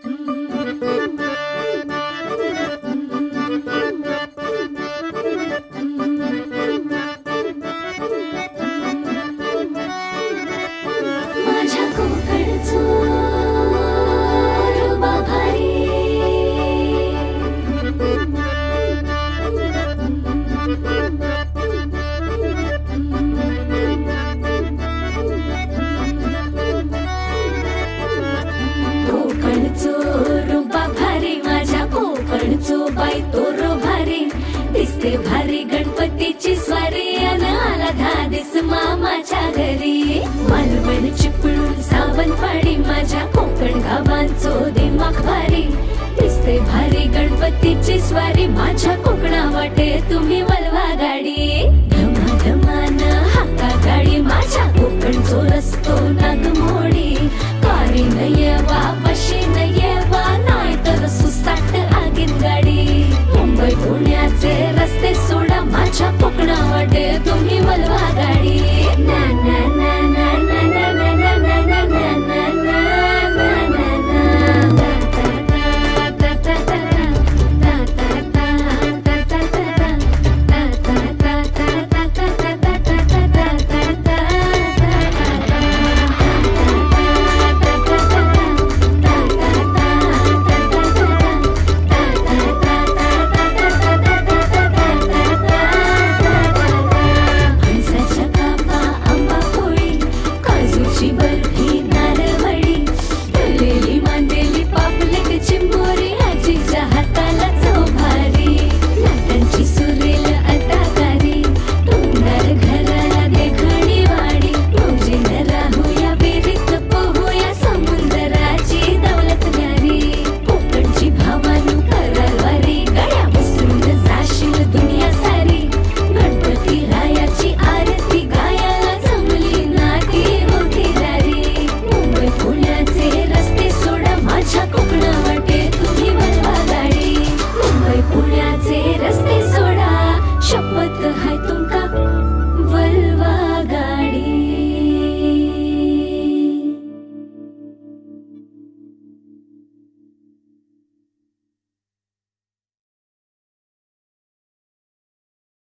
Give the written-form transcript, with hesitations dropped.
माझ्या कोकणचो रुबा भारी, कोकणचो रुबा भारी, माझ्या कोकणचो बाई तो रो भारी. दिसते भारी गणपतीची स्वारी, अन आला धादिस मामाच्या घरी. मालवण चिपळूण सावंतवाडी, माझ्या कोकण गावांचो दिमाग भारी. दिसते भारी गणपतीची स्वारी, माझ्या कोकणा वाटे तुम्ही वलवा गाडी. धमाधमान हाका गाडी, माझ्या कोकणचो रस्तो नागमोडी. कारी नये वा